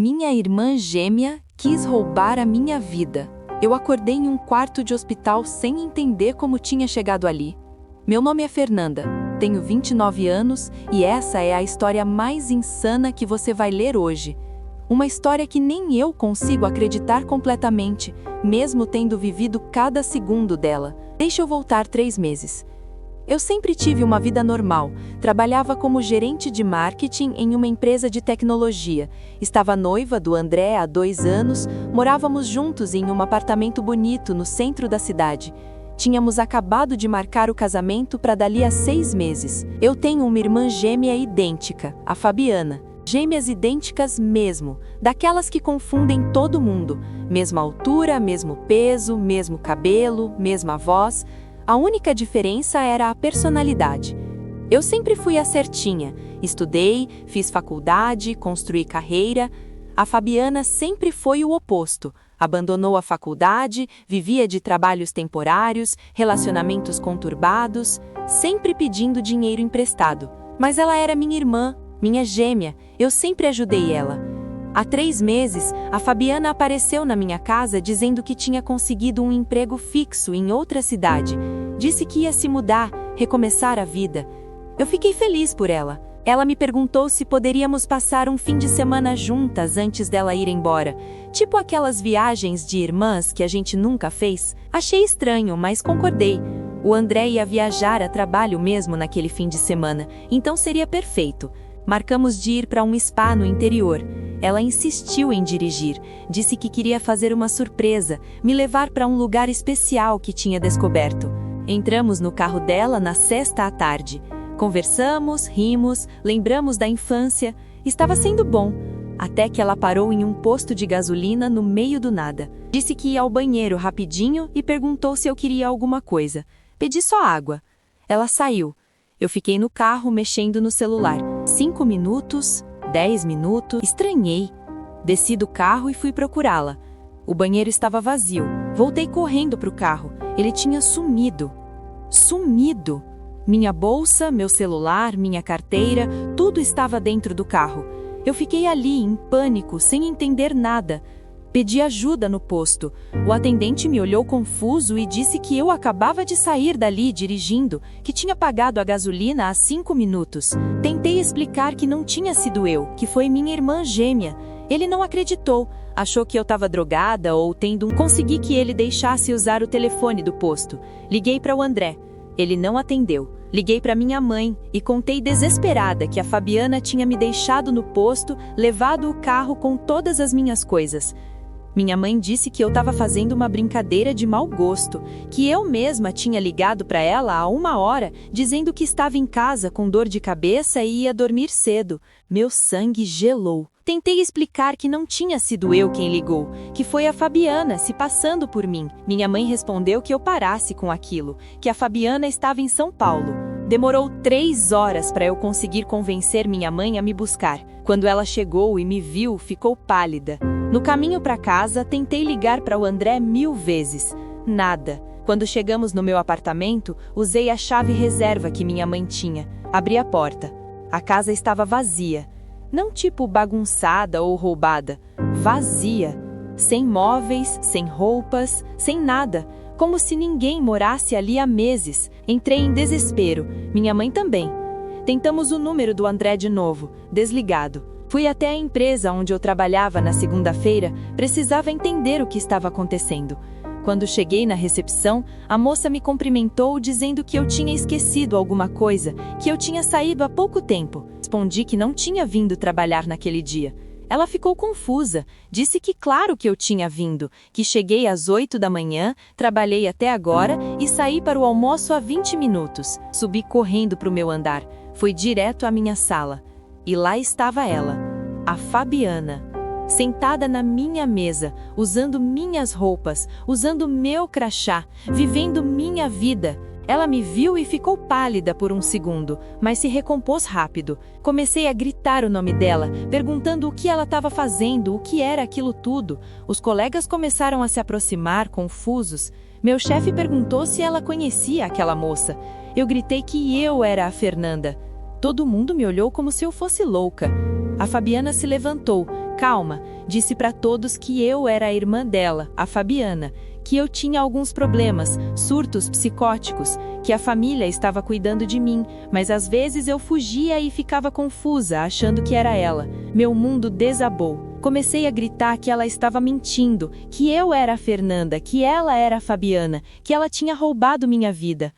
Minha irmã gêmea quis roubar a minha vida. Eu acordei em um quarto de hospital sem entender como tinha chegado ali. Meu nome é Fernanda, tenho 29 anos e essa é a história mais insana que você vai ler hoje. Uma história que nem eu consigo acreditar completamente, mesmo tendo vivido cada segundo dela. Deixa eu voltar 3 meses. Eu sempre tive uma vida normal, trabalhava como gerente de marketing em uma empresa de tecnologia, estava noiva do André há 2 anos, morávamos juntos em um apartamento bonito no centro da cidade. Tínhamos acabado de marcar o casamento para dali a 6 meses. Eu tenho uma irmã gêmea idêntica, a Fabiana. Gêmeas idênticas mesmo, daquelas que confundem todo mundo. Mesma altura, mesmo peso, mesmo cabelo, mesma voz. A única diferença era a personalidade. Eu sempre fui a certinha, estudei, fiz faculdade, construí carreira. A Fabiana sempre foi o oposto. Abandonou a faculdade, vivia de trabalhos temporários, relacionamentos conturbados, sempre pedindo dinheiro emprestado. Mas ela era minha irmã, minha gêmea, eu sempre ajudei ela. Há 3 meses, a Fabiana apareceu na minha casa dizendo que tinha conseguido um emprego fixo em outra cidade. Disse que ia se mudar, recomeçar a vida. Eu fiquei feliz por ela. Ela me perguntou se poderíamos passar um fim de semana juntas antes dela ir embora. Tipo aquelas viagens de irmãs que a gente nunca fez. Achei estranho, mas concordei. O André ia viajar a trabalho mesmo naquele fim de semana, então seria perfeito. Marcamos de ir para um spa no interior. Ela insistiu em dirigir, disse que queria fazer uma surpresa, me levar para um lugar especial que tinha descoberto. Entramos no carro dela na sexta à tarde. Conversamos, rimos, lembramos da infância. Estava sendo bom, até que ela parou em um posto de gasolina no meio do nada. Disse que ia ao banheiro rapidinho e perguntou se eu queria alguma coisa. Pedi só água. Ela saiu. Eu fiquei no carro mexendo no celular. 5 minutos, 10 minutos, estranhei. Desci do carro e fui procurá-la. O banheiro estava vazio. Voltei correndo para o carro. Ele tinha sumido. Sumido! Minha bolsa, meu celular, minha carteira, tudo estava dentro do carro. Eu fiquei ali, em pânico, sem entender nada. Pedi ajuda no posto. O atendente me olhou confuso e disse que eu acabava de sair dali dirigindo, que tinha pagado a gasolina há 5 minutos. Tentei explicar que não tinha sido eu, que foi minha irmã gêmea. Ele não acreditou, achou que eu estava drogada ou tendo Consegui que ele deixasse usar o telefone do posto. Liguei para o André. Ele não atendeu. Liguei para minha mãe e contei desesperada que a Fabiana tinha me deixado no posto, levado o carro com todas as minhas coisas. Minha mãe disse que eu estava fazendo uma brincadeira de mau gosto, que eu mesma tinha ligado para ela há 1 hora, dizendo que estava em casa com dor de cabeça e ia dormir cedo. Meu sangue gelou. Tentei explicar que não tinha sido eu quem ligou, que foi a Fabiana se passando por mim. Minha mãe respondeu que eu parasse com aquilo, que a Fabiana estava em São Paulo. Demorou 3 horas para eu conseguir convencer minha mãe a me buscar. Quando ela chegou e me viu, ficou pálida. No caminho para casa, tentei ligar para o André 1000 vezes. Nada. Quando chegamos no meu apartamento, usei a chave reserva que minha mãe tinha. Abri a porta. A casa estava vazia. Não tipo bagunçada ou roubada. Vazia. Sem móveis, sem roupas, sem nada. Como se ninguém morasse ali há meses. Entrei em desespero. Minha mãe também. Tentamos o número do André de novo. Desligado. Fui até a empresa onde eu trabalhava na segunda-feira, precisava entender o que estava acontecendo. Quando cheguei na recepção, a moça me cumprimentou dizendo que eu tinha esquecido alguma coisa, que eu tinha saído há pouco tempo. Respondi que não tinha vindo trabalhar naquele dia. Ela ficou confusa, disse que claro que eu tinha vindo, que cheguei às 8 da manhã, trabalhei até agora e saí para o almoço há 20 minutos. Subi correndo para o meu andar, fui direto à minha sala. E lá estava ela, a Fabiana, sentada na minha mesa, usando minhas roupas, usando meu crachá, vivendo minha vida. Ela me viu e ficou pálida por um segundo, mas se recompôs rápido. Comecei a gritar o nome dela, perguntando o que ela estava fazendo, o que era aquilo tudo. Os colegas começaram a se aproximar, confusos. Meu chefe perguntou se ela conhecia aquela moça. Eu gritei que eu era a Fernanda. Todo mundo me olhou como se eu fosse louca. A Fabiana se levantou, calma, disse para todos que eu era a irmã dela, a Fabiana, que eu tinha alguns problemas, surtos psicóticos, que a família estava cuidando de mim, mas às vezes eu fugia e ficava confusa, achando que era ela. Meu mundo desabou. Comecei a gritar que ela estava mentindo, que eu era a Fernanda, que ela era a Fabiana, que ela tinha roubado minha vida.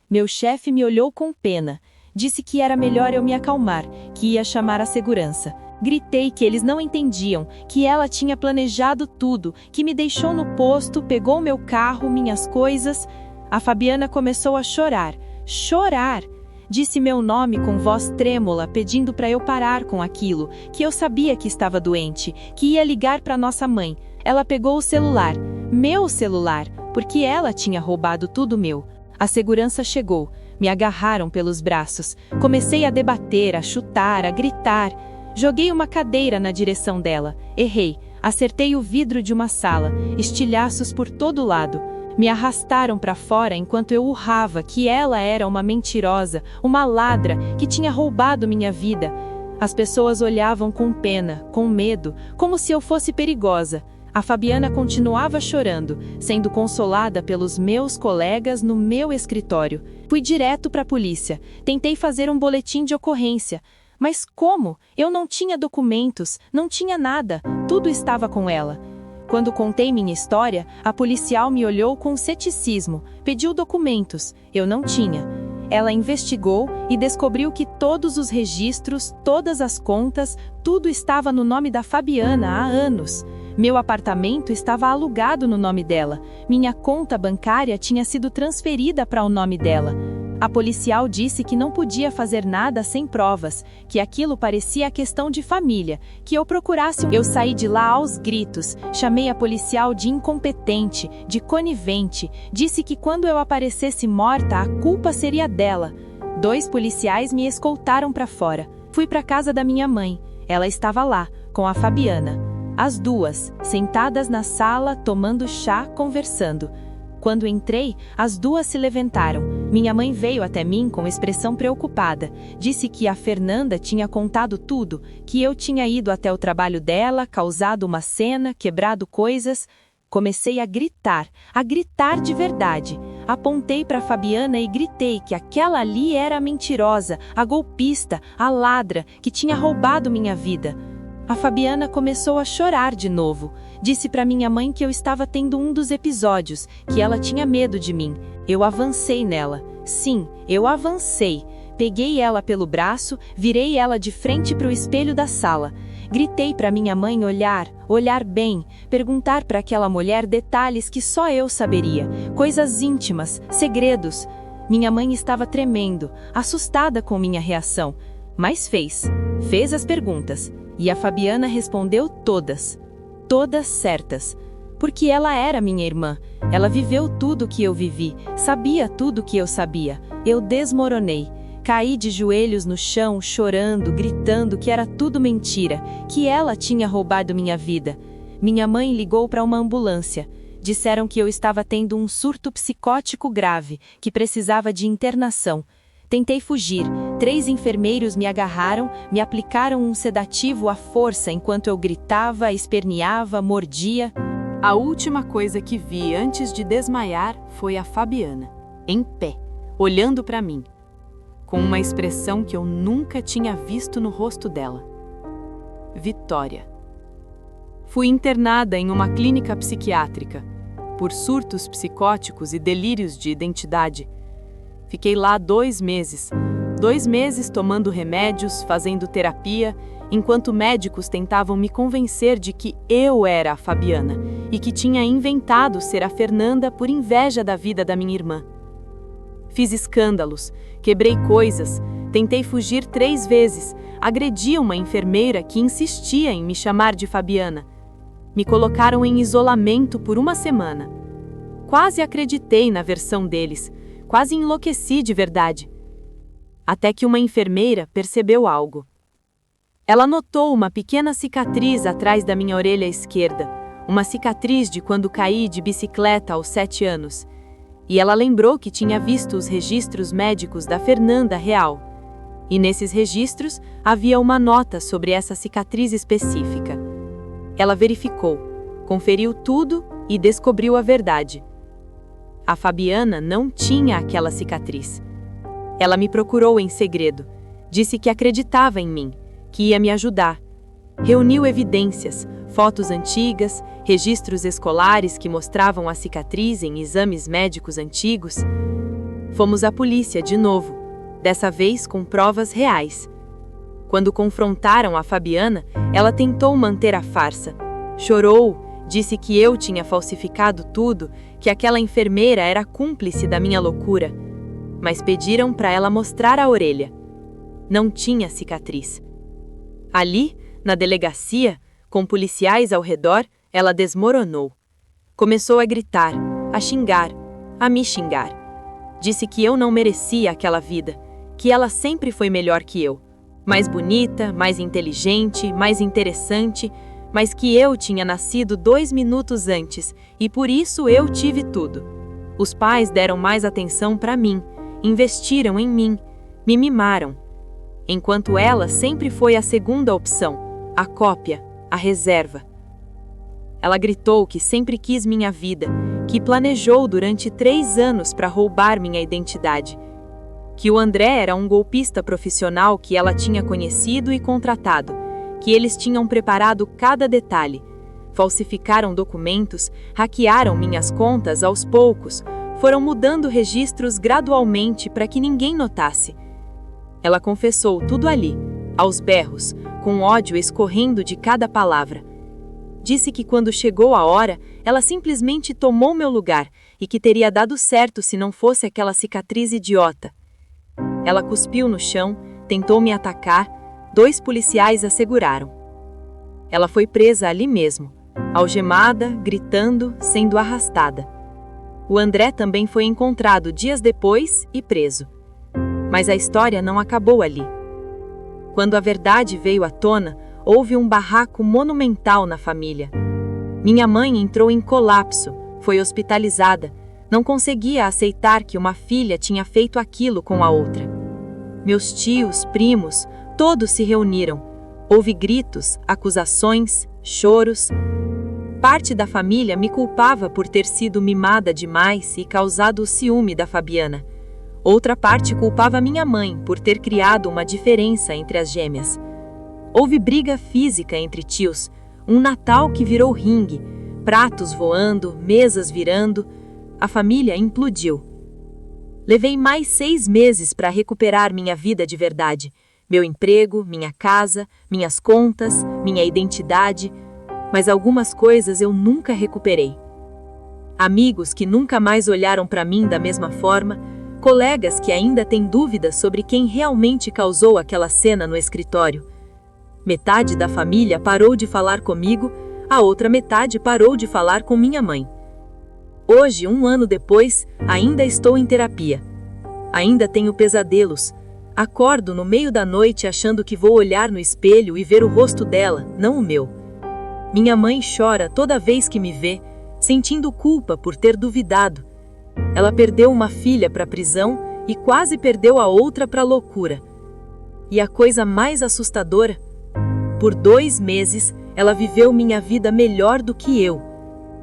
Meu chefe me olhou com pena. Disse que era melhor eu me acalmar, que ia chamar a segurança. Gritei que eles não entendiam, que ela tinha planejado tudo, que me deixou no posto, pegou meu carro, minhas coisas. A Fabiana começou a chorar. Chorar! Disse meu nome com voz trêmula, pedindo para eu parar com aquilo, que eu sabia que estava doente, que ia ligar para nossa mãe. Ela pegou o celular, meu celular, porque ela tinha roubado tudo meu. A segurança chegou, me agarraram pelos braços. Comecei a debater, a chutar, a gritar. Joguei uma cadeira na direção dela. Errei. Acertei o vidro de uma sala. Estilhaços por todo lado. Me arrastaram para fora enquanto eu urrava que ela era uma mentirosa, uma ladra que tinha roubado minha vida. As pessoas olhavam com pena, com medo, como se eu fosse perigosa. A Fabiana continuava chorando, sendo consolada pelos meus colegas no meu escritório. Fui direto para a polícia. Tentei fazer um boletim de ocorrência. Mas como? Eu não tinha documentos, não tinha nada, tudo estava com ela. Quando contei minha história, a policial me olhou com ceticismo, pediu documentos, eu não tinha. Ela investigou e descobriu que todos os registros, todas as contas, tudo estava no nome da Fabiana há anos. Meu apartamento estava alugado no nome dela, minha conta bancária tinha sido transferida para o nome dela. A policial disse que não podia fazer nada sem provas, que aquilo parecia questão de família, que eu procurasse. Eu saí de lá aos gritos, chamei a policial de incompetente, de conivente, disse que quando eu aparecesse morta, a culpa seria dela. 2 policiais me escoltaram para fora. Fui para a casa da minha mãe. Ela estava lá, com a Fabiana. As duas, sentadas na sala, tomando chá, conversando. Quando entrei, as duas se levantaram. Minha mãe veio até mim com expressão preocupada. Disse que a Fernanda tinha contado tudo, que eu tinha ido até o trabalho dela, causado uma cena, quebrado coisas. Comecei a gritar de verdade. Apontei para Fabiana e gritei que aquela ali era a mentirosa, a golpista, a ladra, que tinha roubado minha vida. A Fabiana começou a chorar de novo. Disse para minha mãe que eu estava tendo um dos episódios, que ela tinha medo de mim. Eu avancei nela. Sim, eu avancei. Peguei ela pelo braço, virei ela de frente para o espelho da sala. Gritei para minha mãe olhar bem, perguntar para aquela mulher detalhes que só eu saberia, coisas íntimas, segredos. Minha mãe estava tremendo, assustada com minha reação, mas fez as perguntas. E a Fabiana respondeu todas certas, porque ela era minha irmã. Ela viveu tudo o que eu vivi, sabia tudo o que eu sabia. Eu desmoronei, caí de joelhos no chão, chorando, gritando que era tudo mentira, que ela tinha roubado minha vida. Minha mãe ligou para uma ambulância. Disseram que eu estava tendo um surto psicótico grave, que precisava de internação. Tentei fugir. 3 enfermeiros me agarraram, me aplicaram um sedativo à força enquanto eu gritava, esperneava, mordia. A última coisa que vi antes de desmaiar foi a Fabiana, em pé, olhando para mim, com uma expressão que eu nunca tinha visto no rosto dela. Vitória. Fui internada em uma clínica psiquiátrica, por surtos psicóticos e delírios de identidade. Fiquei lá 2 meses. 2 meses tomando remédios, fazendo terapia, enquanto médicos tentavam me convencer de que eu era a Fabiana e que tinha inventado ser a Fernanda por inveja da vida da minha irmã. Fiz escândalos, quebrei coisas, tentei fugir 3 vezes, agredi uma enfermeira que insistia em me chamar de Fabiana. Me colocaram em isolamento por 1 semana. Quase acreditei na versão deles, quase enlouqueci de verdade. Até que uma enfermeira percebeu algo. Ela notou uma pequena cicatriz atrás da minha orelha esquerda, uma cicatriz de quando caí de bicicleta aos 7 anos. E ela lembrou que tinha visto os registros médicos da Fernanda real. E nesses registros havia uma nota sobre essa cicatriz específica. Ela verificou, conferiu tudo e descobriu a verdade. A Fabiana não tinha aquela cicatriz. Ela me procurou em segredo, disse que acreditava em mim, que ia me ajudar. Reuniu evidências, fotos antigas, registros escolares que mostravam a cicatriz em exames médicos antigos. Fomos à polícia de novo, dessa vez com provas reais. Quando confrontaram a Fabiana, ela tentou manter a farsa. Chorou, disse que eu tinha falsificado tudo, que aquela enfermeira era cúmplice da minha loucura. Mas pediram para ela mostrar a orelha. Não tinha cicatriz. Ali, na delegacia, com policiais ao redor, ela desmoronou. Começou a gritar, a xingar, a me xingar. Disse que eu não merecia aquela vida, que ela sempre foi melhor que eu. Mais bonita, mais inteligente, mais interessante, mas que eu tinha nascido 2 minutos antes e por isso eu tive tudo. Os pais deram mais atenção para mim, investiram em mim, me mimaram. Enquanto ela sempre foi a segunda opção, a cópia, a reserva. Ela gritou que sempre quis minha vida, que planejou durante 3 anos para roubar minha identidade. Que o André era um golpista profissional que ela tinha conhecido e contratado, que eles tinham preparado cada detalhe, falsificaram documentos, hackearam minhas contas aos poucos, foram mudando registros gradualmente para que ninguém notasse. Ela confessou tudo ali, aos berros, com ódio escorrendo de cada palavra. Disse que quando chegou a hora, ela simplesmente tomou meu lugar e que teria dado certo se não fosse aquela cicatriz idiota. Ela cuspiu no chão, tentou me atacar, 2 policiais a seguraram. Ela foi presa ali mesmo, algemada, gritando, sendo arrastada. O André também foi encontrado dias depois e preso. Mas a história não acabou ali. Quando a verdade veio à tona, houve um barraco monumental na família. Minha mãe entrou em colapso, foi hospitalizada, não conseguia aceitar que uma filha tinha feito aquilo com a outra. Meus tios, primos, todos se reuniram. Houve gritos, acusações, choros. Parte da família me culpava por ter sido mimada demais e causado o ciúme da Fabiana. Outra parte culpava minha mãe por ter criado uma diferença entre as gêmeas. Houve briga física entre tios, um Natal que virou ringue, pratos voando, mesas virando. A família implodiu. Levei mais 6 meses para recuperar minha vida de verdade, meu emprego, minha casa, minhas contas, minha identidade, mas algumas coisas eu nunca recuperei. Amigos que nunca mais olharam para mim da mesma forma, colegas que ainda têm dúvidas sobre quem realmente causou aquela cena no escritório. Metade da família parou de falar comigo, a outra metade parou de falar com minha mãe. Hoje, 1 ano depois, ainda estou em terapia. Ainda tenho pesadelos. Acordo no meio da noite achando que vou olhar no espelho e ver o rosto dela, não o meu. Minha mãe chora toda vez que me vê, sentindo culpa por ter duvidado. Ela perdeu uma filha para a prisão e quase perdeu a outra para a loucura. E a coisa mais assustadora? Por 2 meses, ela viveu minha vida melhor do que eu.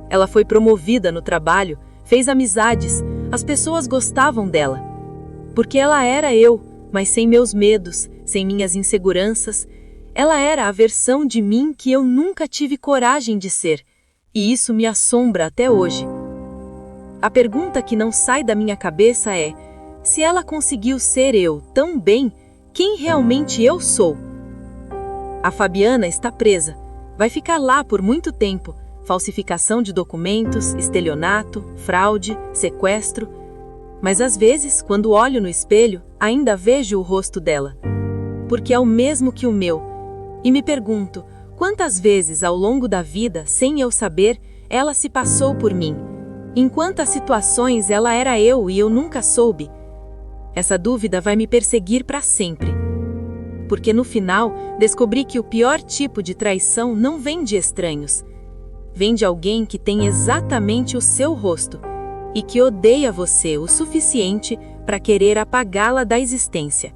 Ela foi promovida no trabalho, fez amizades, as pessoas gostavam dela. Porque ela era eu, mas sem meus medos, sem minhas inseguranças. Ela era a versão de mim que eu nunca tive coragem de ser, e isso me assombra até hoje. A pergunta que não sai da minha cabeça é: se ela conseguiu ser eu tão bem, quem realmente eu sou? A Fabiana está presa, vai ficar lá por muito tempo. Falsificação de documentos, estelionato, fraude, sequestro. Mas às vezes, quando olho no espelho, ainda vejo o rosto dela. Porque é o mesmo que o meu. E me pergunto, quantas vezes ao longo da vida, sem eu saber, ela se passou por mim? Em quantas situações ela era eu e eu nunca soube? Essa dúvida vai me perseguir para sempre. Porque no final, descobri que o pior tipo de traição não vem de estranhos. Vem de alguém que tem exatamente o seu rosto e que odeia você o suficiente para querer apagá-la da existência.